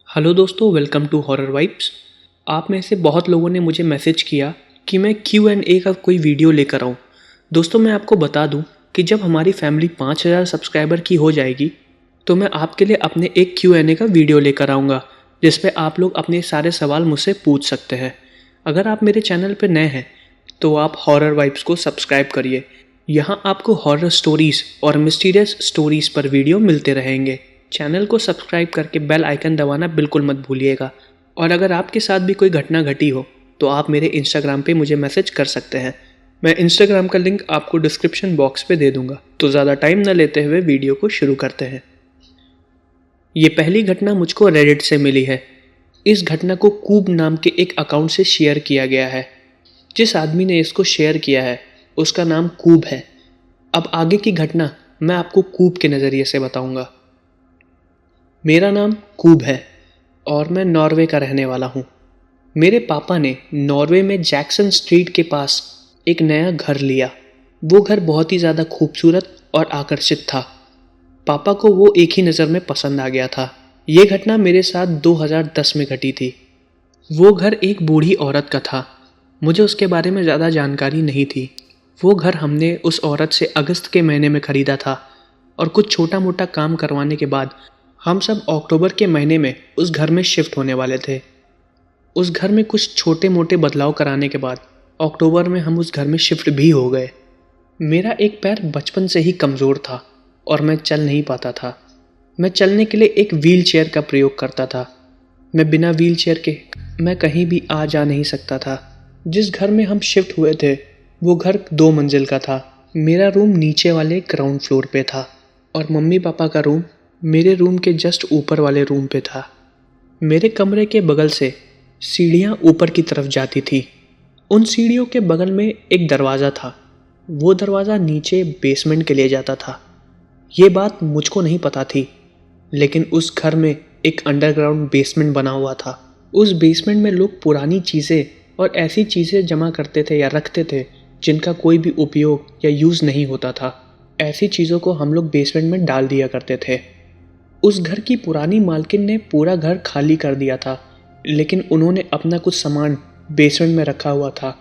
Hello दोस्तों, welcome to horror vibes. आप में से बहुत लोगों ने मुझे मैसेज किया कि मैं Q&A का कोई वीडियो लेकर आऊँ। दोस्तों, मैं आपको बता दूं कि जब हमारी फैमिली 5000 सब्सक्राइबर की हो जाएगी तो मैं आपके लिए अपने एक Q&A का वीडियो लेकर आऊँगा, जिस पे आप लोग अपने सारे सवाल मुझसे पूछ सकते हैं। अगर आप मेरे चैनल पर नए हैं तो आप हॉरर वाइब्स को सब्सक्राइब करिए। यहाँ आपको हॉरर स्टोरीज़ और मिस्टीरियस स्टोरीज़ पर वीडियो मिलते रहेंगे। चैनल को सब्सक्राइब करके बेल आइकन दबाना बिल्कुल मत भूलिएगा। और अगर आपके साथ भी कोई घटना घटी हो तो आप मेरे इंस्टाग्राम पे मुझे मैसेज कर सकते हैं। मैं इंस्टाग्राम का लिंक आपको डिस्क्रिप्शन बॉक्स पे दे दूंगा। तो ज़्यादा टाइम न लेते हुए वीडियो को शुरू करते हैं। ये पहली घटना मुझको रेडिट से मिली है। इस घटना को कूब नाम के एक अकाउंट से शेयर किया गया है। जिस आदमी ने इसको शेयर किया है उसका नाम कूब है। अब आगे की घटना मैं आपको कूब के नज़रिए से बताऊंगा। मेरा नाम कूब है और मैं नॉर्वे का रहने वाला हूँ। मेरे पापा ने नॉर्वे में जैक्सन स्ट्रीट के पास एक नया घर लिया। वो घर बहुत ही ज़्यादा खूबसूरत और आकर्षित था। पापा को वो एक ही नज़र में पसंद आ गया था। ये घटना मेरे साथ 2010 में घटी थी। वो घर एक बूढ़ी औरत का था। मुझे उसके बारे में ज़्यादा जानकारी नहीं थी। वो घर हमने उस औरत से अगस्त के महीने में ख़रीदा था और कुछ छोटा मोटा काम करवाने के बाद हम सब अक्टूबर के महीने में उस घर में शिफ्ट होने वाले थे। उस घर में कुछ छोटे मोटे बदलाव कराने के बाद अक्टूबर में हम उस घर में शिफ्ट भी हो गए। मेरा एक पैर बचपन से ही कमज़ोर था और मैं चल नहीं पाता था। मैं चलने के लिए एक व्हील चेयर का प्रयोग करता था। मैं बिना व्हील चेयर के मैं कहीं भी आ जा नहीं सकता था। जिस घर में हम शिफ्ट हुए थे वो घर 2 मंजिल का था। मेरा रूम नीचे वाले ग्राउंड फ्लोर पे था और मम्मी पापा का रूम मेरे रूम के जस्ट ऊपर वाले रूम पे था। मेरे कमरे के बगल से सीढ़ियाँ ऊपर की तरफ जाती थी। उन सीढ़ियों के बगल में एक दरवाज़ा था। वो दरवाज़ा नीचे बेसमेंट के लिए जाता था। ये बात मुझको नहीं पता थी, लेकिन उस घर में एक अंडरग्राउंड बेसमेंट बना हुआ था। उस बेसमेंट में लोग पुरानी चीज़ें और ऐसी चीज़ें जमा करते थे या रखते थे जिनका कोई भी उपयोग या यूज़ नहीं होता था। ऐसी चीज़ों को हम लोग बेसमेंट में डाल दिया करते थे। उस घर की पुरानी मालकिन ने पूरा घर खाली कर दिया था, लेकिन उन्होंने अपना कुछ सामान बेसमेंट में रखा हुआ था।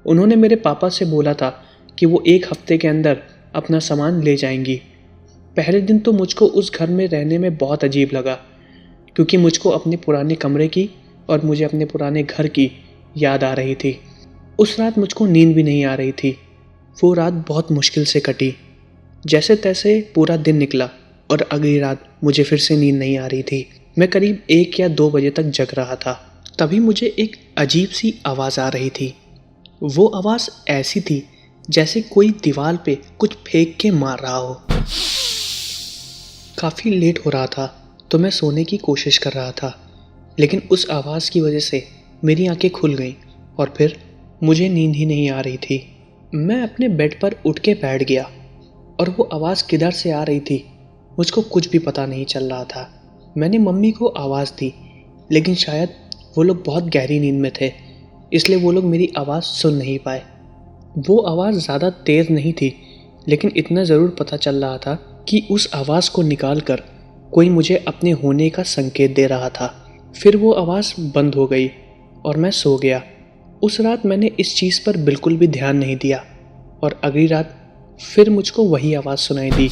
उन्होंने मेरे पापा से बोला था कि वो 1 हफ्ते के अंदर अपना सामान ले जाएंगी। पहले दिन तो मुझको उस घर में रहने में बहुत अजीब लगा, क्योंकि मुझको अपने पुराने कमरे की और मुझे अपने पुराने घर की याद आ रही थी। उस रात मुझको नींद भी नहीं आ रही थी। वो रात बहुत मुश्किल से कटी। जैसे तैसे पूरा दिन निकला और अगली रात मुझे फिर से नींद नहीं आ रही थी। मैं करीब 1 या 2 बजे तक जग रहा था। तभी मुझे एक अजीब सी आवाज़ आ रही थी। वो आवाज़ ऐसी थी जैसे कोई दीवार पे कुछ फेंक के मार रहा हो। काफ़ी लेट हो रहा था तो मैं सोने की कोशिश कर रहा था, लेकिन उस आवाज़ की वजह से मेरी आंखें खुल गईं और फिर मुझे नींद ही नहीं आ रही थी। मैं अपने बेड पर उठ के बैठ गया और वो आवाज़ किधर से आ रही थी मुझको कुछ भी पता नहीं चल रहा था। मैंने मम्मी को आवाज़ दी, लेकिन शायद वो लोग बहुत गहरी नींद में थे, इसलिए वो लोग मेरी आवाज़ सुन नहीं पाए। वो आवाज़ ज़्यादा तेज़ नहीं थी, लेकिन इतना ज़रूर पता चल रहा था कि उस आवाज़ को निकाल कर कोई मुझे अपने होने का संकेत दे रहा था। फिर वो आवाज़ बंद हो गई और मैं सो गया। उस रात मैंने इस चीज़ पर बिल्कुल भी ध्यान नहीं दिया और अगली रात फिर मुझको वही आवाज़ सुनाई दी।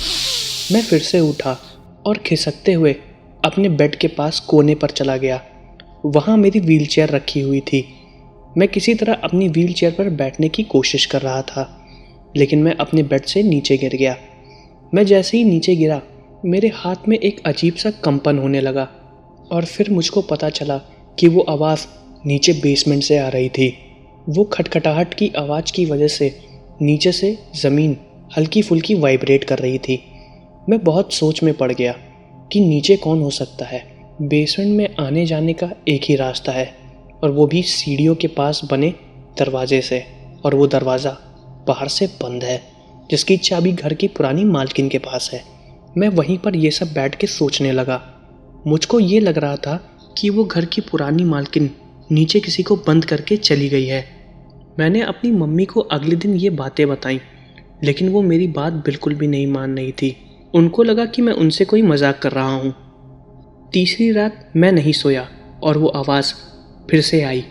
मैं फिर से उठा और खिसकते हुए अपने बेड के पास कोने पर चला गया। वहाँ मेरी व्हीलचेयर रखी हुई थी। मैं किसी तरह अपनी व्हीलचेयर पर बैठने की कोशिश कर रहा था, लेकिन मैं अपने बेड से नीचे गिर गया। मैं जैसे ही नीचे गिरा मेरे हाथ में एक अजीब सा कंपन होने लगा और फिर मुझको पता चला कि वो आवाज़ नीचे बेसमेंट से आ रही थी। वो खटखटाहट की आवाज़ की वजह से नीचे से ज़मीन हल्की फुल्की वाइब्रेट कर रही थी। मैं बहुत सोच में पड़ गया कि नीचे कौन हो सकता है। बेसमेंट में आने जाने का एक ही रास्ता है और वो भी सीढ़ियों के पास बने दरवाजे से, और वो दरवाज़ा बाहर से बंद है, जिसकी चाबी घर की पुरानी मालकिन के पास है। मैं वहीं पर ये सब बैठ के सोचने लगा। मुझको ये लग रहा था कि वो घर की पुरानी मालकिन नीचे किसी को बंद करके चली गई है। मैंने अपनी मम्मी को अगले दिन ये बातें बताईं, लेकिन वो मेरी बात बिल्कुल भी नहीं मान रही थी। उनको लगा कि मैं उनसे कोई मजाक कर रहा हूँ। तीसरी रात मैं नहीं सोया और वो आवाज़ फिर से आई।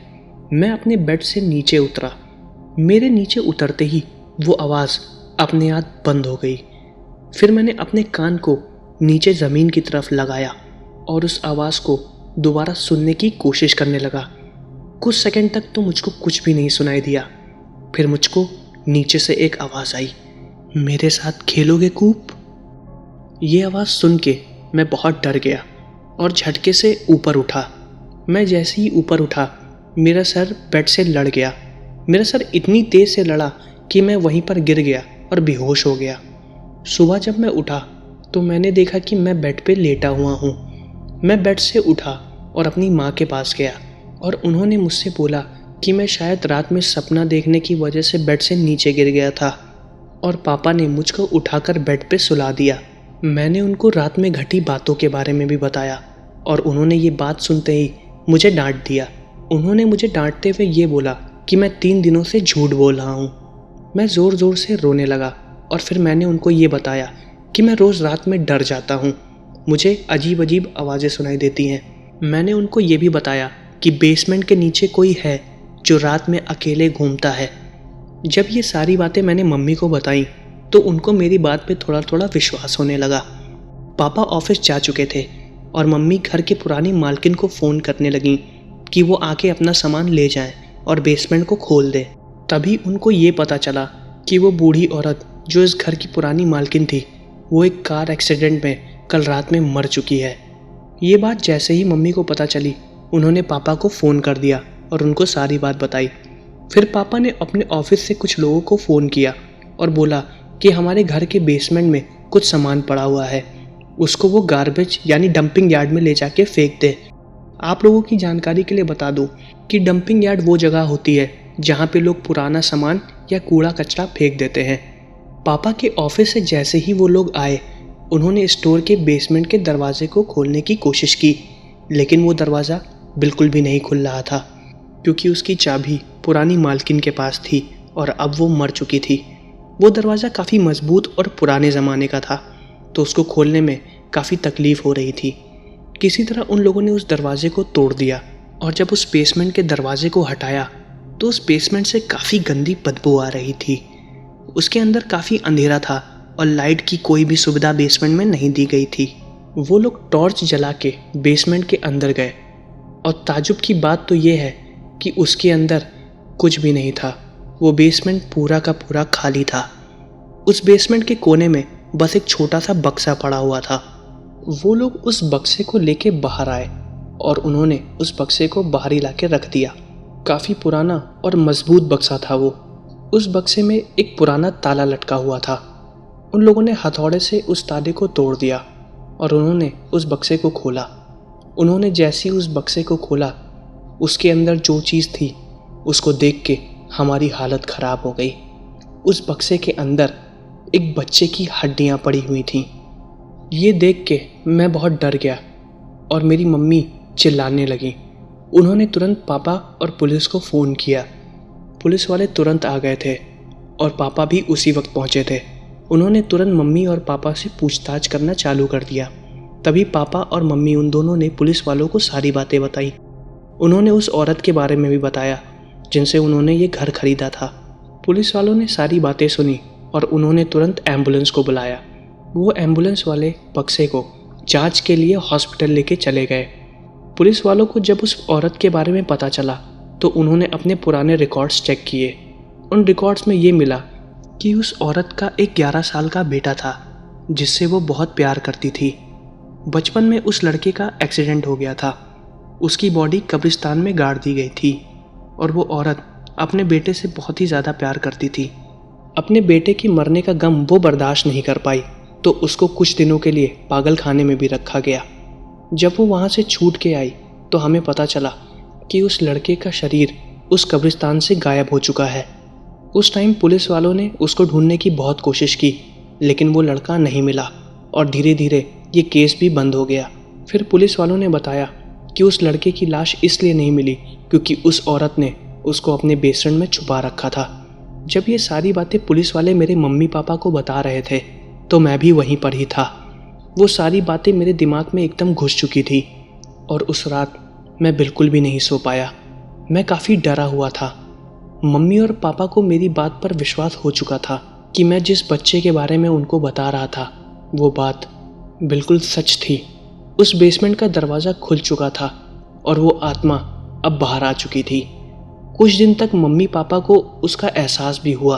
मैं अपने बेड से नीचे उतरा। मेरे नीचे उतरते ही वो आवाज़ अपने आप बंद हो गई। फिर मैंने अपने कान को नीचे ज़मीन की तरफ लगाया और उस आवाज़ को दोबारा सुनने की कोशिश करने लगा। कुछ सेकंड तक तो मुझको कुछ भी नहीं सुनाई दिया। फिर मुझको नीचे से एक आवाज़ आई, मेरे साथ खेलोगे कूप? ये आवाज़ सुन के मैं बहुत डर गया और झटके से ऊपर उठा। मैं जैसे ही ऊपर उठा मेरा सर बेड से लड़ गया। मेरा सर इतनी तेज़ से लड़ा कि मैं वहीं पर गिर गया और बेहोश हो गया। सुबह जब मैं उठा तो मैंने देखा कि मैं बेड पे लेटा हुआ हूँ। मैं बेड से उठा और अपनी माँ के पास गया और उन्होंने मुझसे बोला कि मैं शायद रात में सपना देखने की वजह से बेड से नीचे गिर गया था और पापा ने मुझको उठाकर बेड पे सुला दिया। मैंने उनको रात में घटी बातों के बारे में भी बताया और उन्होंने ये बात सुनते ही मुझे डांट दिया। उन्होंने मुझे डांटते हुए ये बोला कि मैं 3 दिनों से झूठ बोल रहा हूँ। मैं ज़ोर ज़ोर से रोने लगा और फिर मैंने उनको ये बताया कि मैं रोज़ रात में डर जाता हूँ, मुझे अजीब अजीब आवाज़ें सुनाई देती हैं। मैंने उनको ये भी बताया कि बेसमेंट के नीचे कोई है जो रात में अकेले घूमता है। जब ये सारी बातें मैंने मम्मी को बताई तो उनको मेरी बात पे थोड़ा थोड़ा विश्वास होने लगा। पापा ऑफिस जा चुके थे और मम्मी घर की पुरानी मालकिन को फ़ोन करने लगी कि वो आके अपना सामान ले जाएं और बेसमेंट को खोल दे। तभी उनको ये पता चला कि वो बूढ़ी औरत जो इस घर की पुरानी मालकिन थी वो एक कार एक्सीडेंट में कल रात में मर चुकी है। ये बात जैसे ही मम्मी को पता चली उन्होंने पापा को फ़ोन कर दिया और उनको सारी बात बताई। फिर पापा ने अपने ऑफिस से कुछ लोगों को फ़ोन किया और बोला कि हमारे घर के बेसमेंट में कुछ सामान पड़ा हुआ है, उसको वो गार्बेज यानी डंपिंग यार्ड में ले जाके फेंक दे। आप लोगों की जानकारी के लिए बता दूं कि डंपिंग यार्ड वो जगह होती है जहाँ पे लोग पुराना सामान या कूड़ा कचरा फेंक देते हैं। पापा के ऑफिस से जैसे ही वो लोग आए उन्होंने स्टोर के बेसमेंट के दरवाजे को खोलने की कोशिश की, लेकिन वो दरवाज़ा बिल्कुल भी नहीं खुल रहा था क्योंकि उसकी चाबी पुरानी मालकिन के पास थी और अब वो मर चुकी थी। वो दरवाज़ा काफ़ी मजबूत और पुराने ज़माने का था तो उसको खोलने में काफ़ी तकलीफ़ हो रही थी। किसी तरह उन लोगों ने उस दरवाजे को तोड़ दिया और जब उस बेसमेंट के दरवाजे को हटाया तो उस बेसमेंट से काफ़ी गंदी बदबू आ रही थी। उसके अंदर काफ़ी अंधेरा था और लाइट की कोई भी सुविधा बेसमेंट में नहीं दी गई थी। वो लोग टॉर्च जला के बेसमेंट के अंदर गए और ताजुब की बात तो ये है कि उसके अंदर कुछ भी नहीं था। वो बेसमेंट पूरा का पूरा खाली था। उस बेसमेंट के कोने में बस एक छोटा सा बक्सा पड़ा हुआ था। वो लोग उस बक्से को लेके बाहर आए और उन्होंने उस बक्से को बाहर ही लाके रख दिया। काफ़ी पुराना और मजबूत बक्सा था वो। उस बक्से में एक पुराना ताला लटका हुआ था। उन लोगों ने हथौड़े से उस ताले को तोड़ दिया और उन्होंने उस बक्से को खोला। उन्होंने जैसे ही उस बक्से को खोला उसके अंदर जो चीज़ थी उसको देख के हमारी हालत ख़राब हो गई। उस बक्से के अंदर एक बच्चे की हड्डियाँ पड़ी हुई थीं। ये देख के मैं बहुत डर गया और मेरी मम्मी चिल्लाने लगी। उन्होंने तुरंत पापा और पुलिस को फ़ोन किया। पुलिस वाले तुरंत आ गए थे और पापा भी उसी वक्त पहुंचे थे। उन्होंने तुरंत मम्मी और पापा से पूछताछ करना चालू कर दिया। तभी पापा और मम्मी उन दोनों ने पुलिस वालों को सारी बातें बताई। उन्होंने उस औरत के बारे में भी बताया जिनसे उन्होंने ये घर खरीदा था। पुलिस वालों ने सारी बातें सुनी और उन्होंने तुरंत एम्बुलेंस को बुलाया। वो एम्बुलेंस वाले बक्से को जांच के लिए हॉस्पिटल लेके चले गए। पुलिस वालों को जब उस औरत के बारे में पता चला तो उन्होंने अपने पुराने रिकॉर्ड्स चेक किए। उन रिकॉर्ड्स में ये मिला कि उस औरत का एक 11 साल का बेटा था जिससे वो बहुत प्यार करती थी। बचपन में उस लड़के का एक्सीडेंट हो गया था। उसकी बॉडी कब्रिस्तान में गाड़ दी गई थी और वो औरत अपने बेटे से बहुत ही ज़्यादा प्यार करती थी। अपने बेटे के मरने का गम वो बर्दाश्त नहीं कर पाई तो उसको कुछ दिनों के लिए पागल खाने में भी रखा गया। जब वो वहाँ से छूट के आई तो हमें पता चला कि उस लड़के का शरीर उस कब्रिस्तान से गायब हो चुका है। उस टाइम पुलिस वालों ने उसको ढूंढने की बहुत कोशिश की लेकिन वो लड़का नहीं मिला और धीरे धीरे ये केस भी बंद हो गया। फिर पुलिस वालों ने बताया कि उस लड़के की लाश इसलिए नहीं मिली क्योंकि उस औरत ने उसको अपने बेसमेंट में छुपा रखा था। जब ये सारी बातें पुलिस वाले मेरे मम्मी पापा को बता रहे थे तो मैं भी वहीं पर ही था। वो सारी बातें मेरे दिमाग में एकदम घुस चुकी थी और उस रात मैं बिल्कुल भी नहीं सो पाया। मैं काफ़ी डरा हुआ था। मम्मी और पापा को मेरी बात पर विश्वास हो चुका था कि मैं जिस बच्चे के बारे में उनको बता रहा था वो बात बिल्कुल सच थी। उस बेसमेंट का दरवाज़ा खुल चुका था और वो आत्मा अब बाहर आ चुकी थी। कुछ दिन तक मम्मी पापा को उसका एहसास भी हुआ।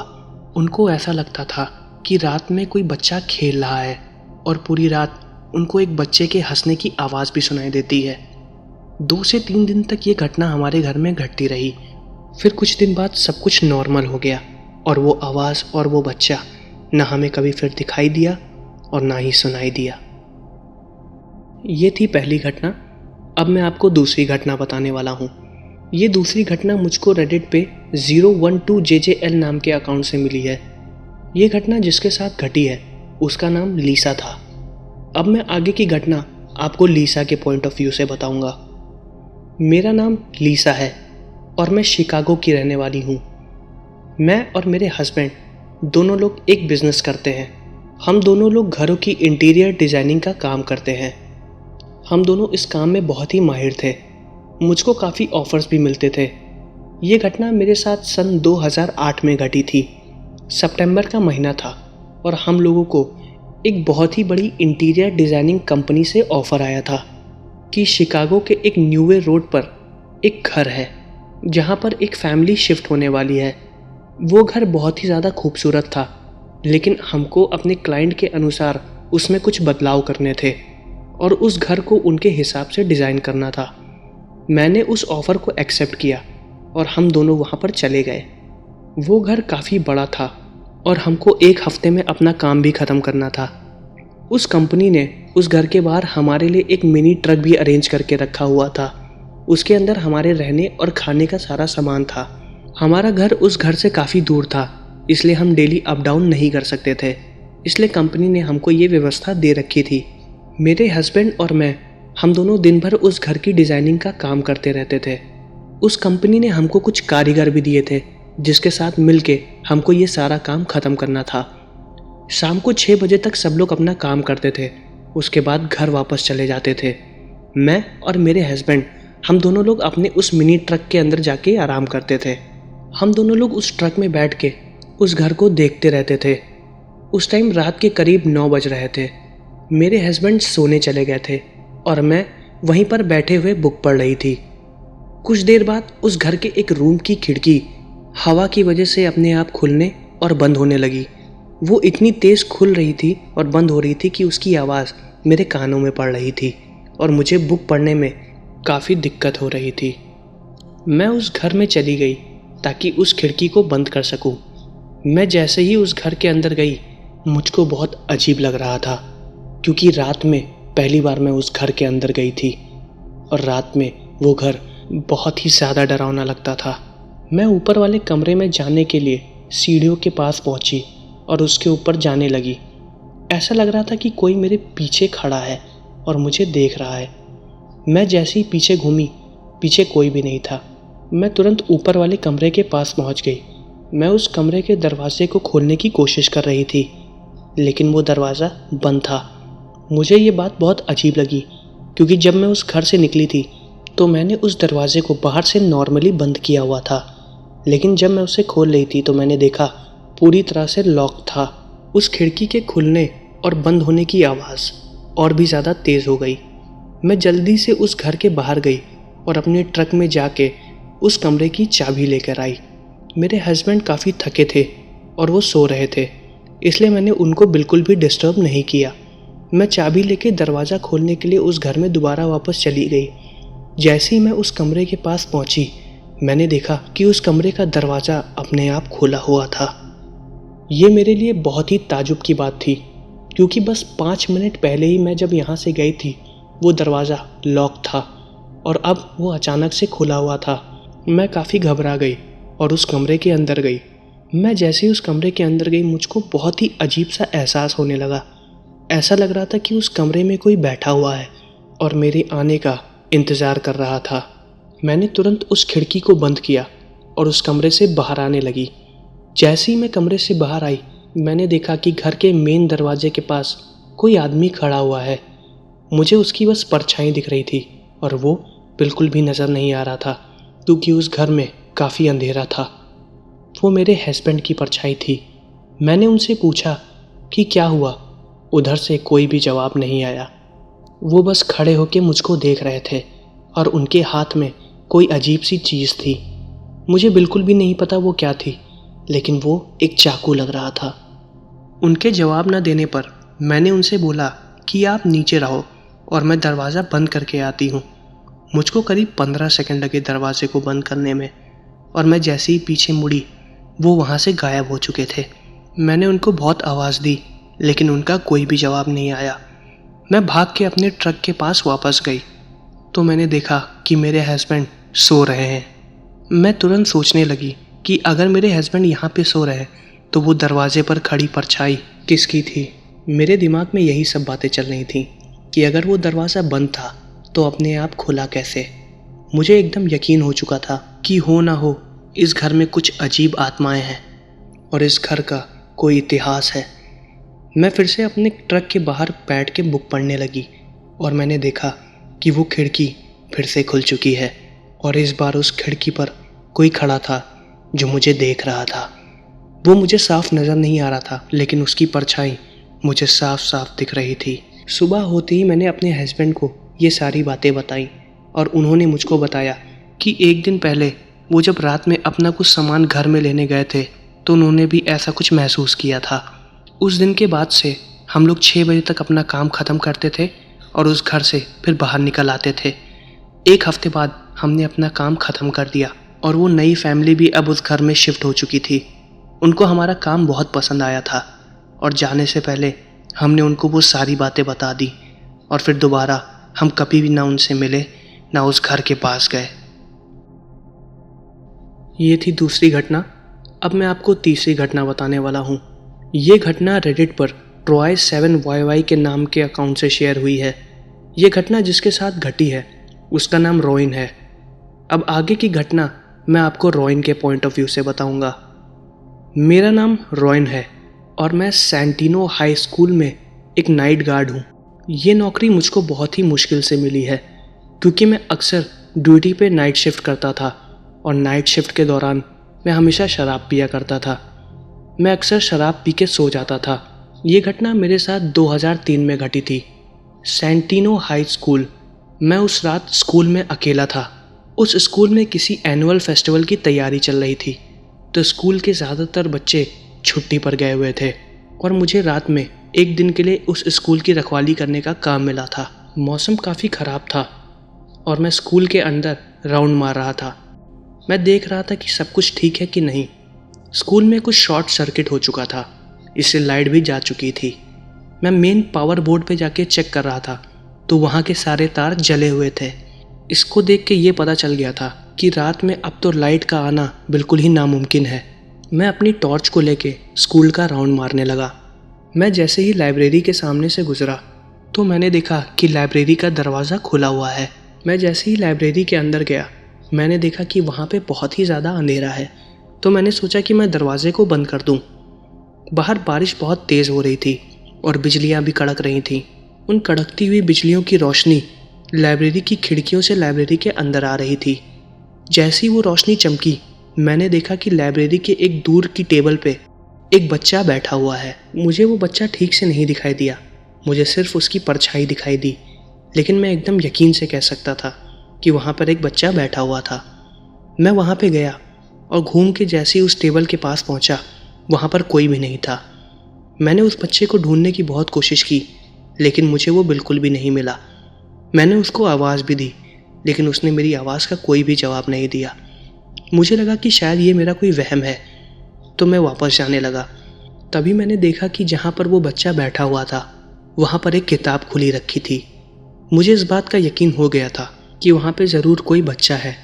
उनको ऐसा लगता था कि रात में कोई बच्चा खेल रहा है और पूरी रात उनको एक बच्चे के हंसने की आवाज़ भी सुनाई देती है। 2 से 3 दिन तक ये घटना हमारे घर में घटती रही। फिर कुछ दिन बाद सब कुछ नॉर्मल हो गया और वो आवाज़ और वो बच्चा ना हमें कभी फिर दिखाई दिया और ना ही सुनाई दिया। ये थी पहली घटना। अब मैं आपको दूसरी घटना बताने वाला हूँ। ये दूसरी घटना मुझको रेडिट पे 012JJL नाम के अकाउंट से मिली है। ये घटना जिसके साथ घटी है उसका नाम लीसा था। अब मैं आगे की घटना आपको लीसा के पॉइंट ऑफ व्यू से बताऊंगा। मेरा नाम लीसा है और मैं शिकागो की रहने वाली हूँ। मैं और मेरे हस्बैंड दोनों लोग एक बिज़नेस करते हैं। हम दोनों लोग घरों की इंटीरियर डिज़ाइनिंग का काम करते हैं। हम दोनों इस काम में बहुत ही माहिर थे। मुझको काफ़ी ऑफ़र्स भी मिलते थे। ये घटना मेरे साथ सन 2008 में घटी थी। सितंबर का महीना था और हम लोगों को एक बहुत ही बड़ी इंटीरियर डिज़ाइनिंग कंपनी से ऑफ़र आया था कि शिकागो के एक न्यूवे रोड पर एक घर है जहाँ पर एक फैमिली शिफ्ट होने वाली है। वो घर बहुत ही ज़्यादा खूबसूरत था, लेकिन हमको अपने क्लाइंट के अनुसार उसमें कुछ बदलाव करने थे और उस घर को उनके हिसाब से डिज़ाइन करना था। मैंने उस ऑफ़र को एक्सेप्ट किया और हम दोनों वहाँ पर चले गए। वो घर काफ़ी बड़ा था और हमको 1 हफ्ते में अपना काम भी ख़त्म करना था। उस कंपनी ने उस घर के बाहर हमारे लिए एक मिनी ट्रक भी अरेंज करके रखा हुआ था। उसके अंदर हमारे रहने और खाने का सारा सामान था। हमारा घर उस घर से काफ़ी दूर था, इसलिए हम डेली अप डाउन नहीं कर सकते थे। इसलिए कंपनी ने हमको ये व्यवस्था दे रखी थी। मेरे हस्बैंड और मैं हम दोनों दिन भर उस घर की डिज़ाइनिंग का काम करते रहते थे। उस कंपनी ने हमको कुछ कारीगर भी दिए थे जिसके साथ मिलके हमको ये सारा काम ख़त्म करना था। शाम को 6 बजे तक सब लोग अपना काम करते थे। उसके बाद घर वापस चले जाते थे। मैं और मेरे हस्बैंड हम दोनों लोग अपने उस मिनी ट्रक के अंदर जाके आराम करते थे। हम दोनों लोग उस ट्रक में बैठ के उस घर को देखते रहते थे। उस टाइम रात के करीब 9 बज रहे थे। मेरे हस्बैंड सोने चले गए थे और मैं वहीं पर बैठे हुए बुक पढ़ रही थी। कुछ देर बाद उस घर के एक रूम की खिड़की हवा की वजह से अपने आप खुलने और बंद होने लगी। वो इतनी तेज़ खुल रही थी और बंद हो रही थी कि उसकी आवाज़ मेरे कानों में पड़ रही थी और मुझे बुक पढ़ने में काफ़ी दिक्कत हो रही थी। मैं उस घर में चली गई ताकि उस खिड़की को बंद कर सकूं। मैं जैसे ही उस घर के अंदर गई मुझको बहुत अजीब लग रहा था, क्योंकि रात में पहली बार मैं उस घर के अंदर गई थी और रात में वो घर बहुत ही ज़्यादा डरावना लगता था। मैं ऊपर वाले कमरे में जाने के लिए सीढ़ियों के पास पहुंची और उसके ऊपर जाने लगी। ऐसा लग रहा था कि कोई मेरे पीछे खड़ा है और मुझे देख रहा है। मैं जैसे ही पीछे घूमी, पीछे कोई भी नहीं था। मैं तुरंत ऊपर वाले कमरे के पास पहुंच गई। मैं उस कमरे के दरवाजे को खोलने की कोशिश कर रही थी, लेकिन वो दरवाज़ा बंद था। मुझे ये बात बहुत अजीब लगी, क्योंकि जब मैं उस घर से निकली थी तो मैंने उस दरवाजे को बाहर से नॉर्मली बंद किया हुआ था, लेकिन जब मैं उसे खोल रही थी तो मैंने देखा पूरी तरह से लॉक था। उस खिड़की के खुलने और बंद होने की आवाज़ और भी ज़्यादा तेज़ हो गई। मैं जल्दी से उस घर के बाहर गई और अपने ट्रक में जाके उस कमरे की चाबी लेकर आई। मेरे हस्बैंड काफ़ी थके थे और वो सो रहे थे, इसलिए मैंने उनको बिल्कुल भी डिस्टर्ब नहीं किया। मैं चाबी लेके दरवाज़ा खोलने के लिए उस घर में दोबारा वापस चली गई। जैसे ही मैं उस कमरे के पास पहुंची, मैंने देखा कि उस कमरे का दरवाज़ा अपने आप खुला हुआ था। ये मेरे लिए बहुत ही ताजुब की बात थी, क्योंकि बस 5 मिनट पहले ही मैं जब यहाँ से गई थी वो दरवाज़ा लॉक था और अब वो अचानक से खुला हुआ था। मैं काफ़ी घबरा गई और उस कमरे के अंदर गई। मैं जैसे ही उस कमरे के अंदर गई मुझको बहुत ही अजीब सा एहसास होने लगा। ऐसा लग रहा था कि उस कमरे में कोई बैठा हुआ है और मेरे आने का इंतज़ार कर रहा था। मैंने तुरंत उस खिड़की को बंद किया और उस कमरे से बाहर आने लगी। जैसे ही मैं कमरे से बाहर आई, मैंने देखा कि घर के मेन दरवाजे के पास कोई आदमी खड़ा हुआ है। मुझे उसकी बस परछाई दिख रही थी और वो बिल्कुल भी नज़र नहीं आ रहा था क्योंकि उस घर में काफ़ी अंधेरा था। वो मेरे हस्बैंड की परछाई थी। मैंने उनसे पूछा कि क्या हुआ। उधर से कोई भी जवाब नहीं आया। वो बस खड़े होकर मुझको देख रहे थे और उनके हाथ में कोई अजीब सी चीज़ थी। मुझे बिल्कुल भी नहीं पता वो क्या थी, लेकिन वो एक चाकू लग रहा था। उनके जवाब न देने पर मैंने उनसे बोला कि आप नीचे रहो और मैं दरवाज़ा बंद करके आती हूँ। मुझको करीब 15 सेकंड लगे दरवाजे को बंद करने में और मैं जैसे ही पीछे मुड़ी वो वहाँ से गायब हो चुके थे। मैंने उनको बहुत आवाज़ दी लेकिन उनका कोई भी जवाब नहीं आया। मैं भाग के अपने ट्रक के पास वापस गई तो मैंने देखा कि मेरे हस्बैंड सो रहे हैं। मैं तुरंत सोचने लगी कि अगर मेरे हस्बैंड यहाँ पे सो रहे हैं तो वो दरवाजे पर खड़ी परछाई किसकी थी। मेरे दिमाग में यही सब बातें चल रही थी कि अगर वो दरवाज़ा बंद था तो अपने आप खुला कैसे। मुझे एकदम यकीन हो चुका था कि हो ना हो इस घर में कुछ अजीब आत्माएं हैं और इस घर का कोई इतिहास है। मैं फिर से अपने ट्रक के बाहर बैठ के बुक पढ़ने लगी और मैंने देखा कि वो खिड़की फिर से खुल चुकी है और इस बार उस खिड़की पर कोई खड़ा था जो मुझे देख रहा था। वो मुझे साफ नज़र नहीं आ रहा था लेकिन उसकी परछाई मुझे साफ साफ दिख रही थी। सुबह होते ही मैंने अपने हस्बैंड को ये सारी बातें बताई और उन्होंने मुझको बताया कि एक दिन पहले वो जब रात में अपना कुछ सामान घर में लेने गए थे तो उन्होंने भी ऐसा कुछ महसूस किया था। उस दिन के बाद से हम लोग 6 बजे तक अपना काम ख़त्म करते थे और उस घर से फिर बाहर निकल आते थे। एक हफ्ते बाद हमने अपना काम ख़त्म कर दिया और वो नई फैमिली भी अब उस घर में शिफ्ट हो चुकी थी। उनको हमारा काम बहुत पसंद आया था और जाने से पहले हमने उनको वो सारी बातें बता दी और फिर दोबारा हम कभी भी ना उनसे मिले ना उस घर के पास गए। ये थी दूसरी घटना। अब मैं आपको तीसरी घटना बताने वाला हूँ। ये घटना रेडिट पर Troy7YY के नाम के अकाउंट से शेयर हुई है। ये घटना जिसके साथ घटी है उसका नाम रॉइन है। अब आगे की घटना मैं आपको रॉइन के पॉइंट ऑफ व्यू से बताऊंगा। मेरा नाम रॉइन है और मैं सैंटिनो हाई स्कूल में एक नाइट गार्ड हूँ। ये नौकरी मुझको बहुत ही मुश्किल से मिली है क्योंकि मैं अक्सर ड्यूटी पे नाइट शिफ्ट करता था और नाइट शिफ्ट के दौरान मैं हमेशा शराब पिया करता था। मैं अक्सर शराब पी के सो जाता था। ये घटना मेरे साथ 2003 में घटी थी, सैंटिनो हाई स्कूल। मैं उस रात स्कूल में अकेला था। उस स्कूल में किसी एनुअल फेस्टिवल की तैयारी चल रही थी तो स्कूल के ज़्यादातर बच्चे छुट्टी पर गए हुए थे और मुझे रात में एक दिन के लिए उस स्कूल की रखवाली करने का काम मिला था। मौसम काफ़ी ख़राब था और मैं स्कूल के अंदर राउंड मार रहा था। मैं देख रहा था कि सब कुछ ठीक है कि नहीं। स्कूल में कुछ शॉर्ट सर्किट हो चुका था, इससे लाइट भी जा चुकी थी। मैं मेन पावर बोर्ड पे जाके चेक कर रहा था तो वहाँ के सारे तार जले हुए थे। इसको देख के ये पता चल गया था कि रात में अब तो लाइट का आना बिल्कुल ही नामुमकिन है। मैं अपनी टॉर्च को लेके स्कूल का राउंड मारने लगा। मैं जैसे ही लाइब्रेरी के सामने से गुजरा तो मैंने देखा कि लाइब्रेरी का दरवाज़ा खुला हुआ है। मैं जैसे ही लाइब्रेरी के अंदर गया मैंने देखा कि वहाँ पे बहुत ही ज़्यादा अंधेरा है तो मैंने सोचा कि मैं दरवाजे को बंद कर दूँ। बाहर बारिश बहुत तेज़ हो रही थी और बिजलियाँ भी कड़क रही थीं। उन कड़कती हुई बिजलियों की रोशनी लाइब्रेरी की खिड़कियों से लाइब्रेरी के अंदर आ रही थी। जैसी वो रोशनी चमकी मैंने देखा कि लाइब्रेरी के एक दूर की टेबल पे एक बच्चा बैठा हुआ है। मुझे वो बच्चा ठीक से नहीं दिखाई दिया, मुझे सिर्फ उसकी परछाई दिखाई दी, लेकिन मैं एकदम यकीन से कह सकता था कि वहाँ पर एक बच्चा बैठा हुआ था। मैं वहाँ पे गया और घूम के जैसे ही उस टेबल के पास पहुँचा वहाँ पर कोई भी नहीं था। मैंने उस बच्चे को ढूंढने की बहुत कोशिश की लेकिन मुझे वो बिल्कुल भी नहीं मिला। मैंने उसको आवाज़ भी दी लेकिन उसने मेरी आवाज़ का कोई भी जवाब नहीं दिया। मुझे लगा कि शायद ये मेरा कोई वहम है तो मैं वापस जाने लगा। तभी मैंने देखा कि जहाँ पर वो बच्चा बैठा हुआ था वहाँ पर एक किताब खुली रखी थी। मुझे इस बात का यकीन हो गया था कि वहाँ पे ज़रूर कोई बच्चा है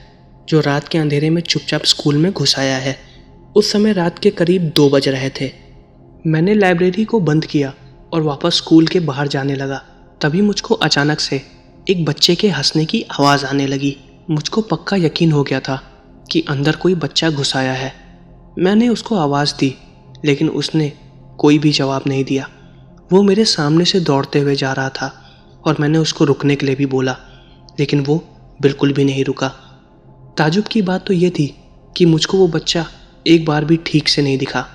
जो रात के अंधेरे में चुपचाप स्कूल में घुस आया है। उस समय रात के करीब 2 बज रहे थे। मैंने लाइब्रेरी को बंद किया और वापस स्कूल के बाहर जाने लगा। तभी मुझको अचानक से एक बच्चे के हंसने की आवाज़ आने लगी। मुझको पक्का यकीन हो गया था कि अंदर कोई बच्चा घुस आया है। मैंने उसको आवाज़ दी लेकिन उसने कोई भी जवाब नहीं दिया। वो मेरे सामने से दौड़ते हुए जा रहा था और मैंने उसको रुकने के लिए भी बोला, लेकिन वो बिल्कुल भी नहीं रुका। ताजुब की बात तो ये थी कि मुझको वो बच्चा एक बार भी ठीक से नहीं दिखा।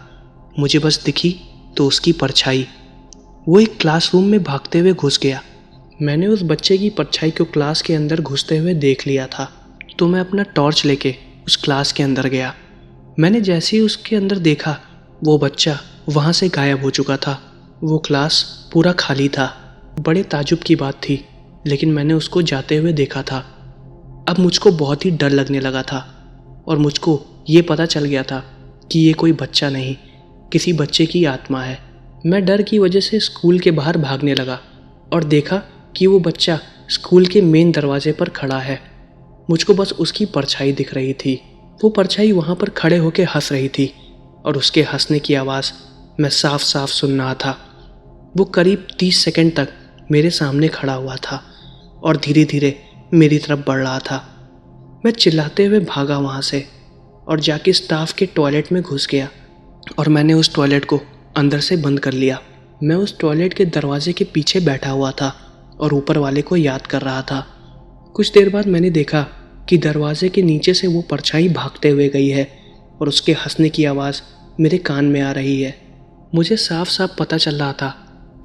मुझे बस दिखी तो उसकी परछाई। वो एक क्लासरूम में भागते हुए घुस गया। मैंने उस बच्चे की परछाई को क्लास के अंदर घुसते हुए देख लिया था, तो मैं अपना टॉर्च लेके उस क्लास के अंदर गया। मैंने जैसे ही उसके अंदर देखा, वो बच्चा वहाँ से गायब हो चुका था। वो क्लास पूरा खाली था। बड़े ताजुब की बात थी, लेकिन मैंने उसको जाते हुए देखा था। अब मुझको बहुत ही डर लगने लगा था और मुझको ये पता चल गया था कि ये कोई बच्चा नहीं, किसी बच्चे की आत्मा है। मैं डर की वजह से स्कूल के बाहर भागने लगा और देखा कि वो बच्चा स्कूल के मेन दरवाजे पर खड़ा है। मुझको बस उसकी परछाई दिख रही थी। वो परछाई वहाँ पर खड़े होकर हंस रही थी और उसके हंसने की आवाज़ मैं साफ साफ सुन रहा था। वो करीब 30 सेकंड तक मेरे सामने खड़ा हुआ था और धीरे धीरे मेरी तरफ बढ़ रहा था। मैं चिल्लाते हुए भागा वहाँ से और जाके स्टाफ के टॉयलेट में घुस गया और मैंने उस टॉयलेट को अंदर से बंद कर लिया। मैं उस टॉयलेट के दरवाजे के पीछे बैठा हुआ था और ऊपर वाले को याद कर रहा था। कुछ देर बाद मैंने देखा कि दरवाजे के नीचे से वो परछाई भागते हुए गई है और उसके हंसने की आवाज़ मेरे कान में आ रही है। मुझे साफ साफ पता चल रहा था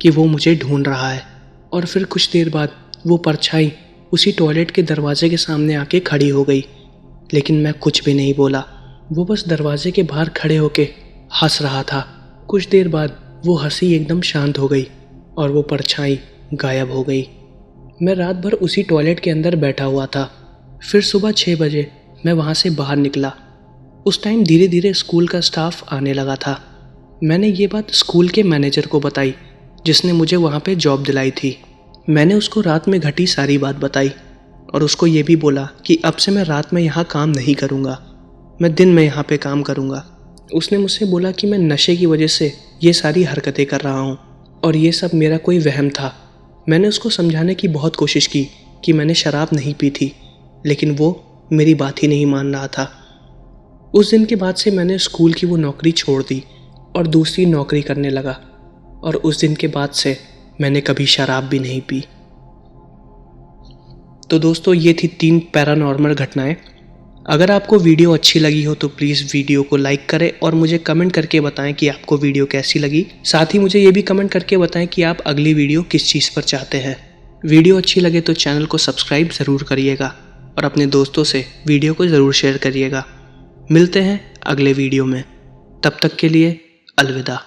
कि वो मुझे ढूंढ रहा है। और फिर कुछ देर बाद वो परछाई उसी टॉयलेट के दरवाजे के सामने आके खड़ी हो गई, लेकिन मैं कुछ भी नहीं बोला। वो बस दरवाजे के बाहर खड़े होके हंस रहा था। कुछ देर बाद वो हंसी एकदम शांत हो गई और वो परछाई गायब हो गई। मैं रात भर उसी टॉयलेट के अंदर बैठा हुआ था। फिर सुबह 6 बजे मैं वहाँ से बाहर निकला। उस टाइम धीरे धीरे स्कूल का स्टाफ आने लगा था। मैंने ये बात स्कूल के मैनेजर को बताई, जिसने मुझे वहाँ पे जॉब दिलाई थी। मैंने उसको रात में घटी सारी बात बताई और उसको ये भी बोला कि अब से मैं रात में यहाँ काम नहीं करूँगा, मैं दिन में यहाँ पे काम करूँगा। उसने मुझसे बोला कि मैं नशे की वजह से ये सारी हरकतें कर रहा हूँ और ये सब मेरा कोई वहम था। मैंने उसको समझाने की बहुत कोशिश की कि मैंने शराब नहीं पी थी, लेकिन वो मेरी बात ही नहीं मान रहा था। उस दिन के बाद से मैंने स्कूल की वो नौकरी छोड़ दी और दूसरी नौकरी करने लगा और उस दिन के बाद से मैंने कभी शराब भी नहीं पी। तो दोस्तों, ये थी 3 पैरानॉर्मल घटनाएं। अगर आपको वीडियो अच्छी लगी हो तो प्लीज़ वीडियो को लाइक करें और मुझे कमेंट करके बताएं कि आपको वीडियो कैसी लगी। साथ ही मुझे ये भी कमेंट करके बताएं कि आप अगली वीडियो किस चीज़ पर चाहते हैं। वीडियो अच्छी लगे तो चैनल को सब्सक्राइब ज़रूर करिएगा और अपने दोस्तों से वीडियो को ज़रूर शेयर करिएगा। मिलते हैं अगले वीडियो में, तब तक के लिए अलविदा।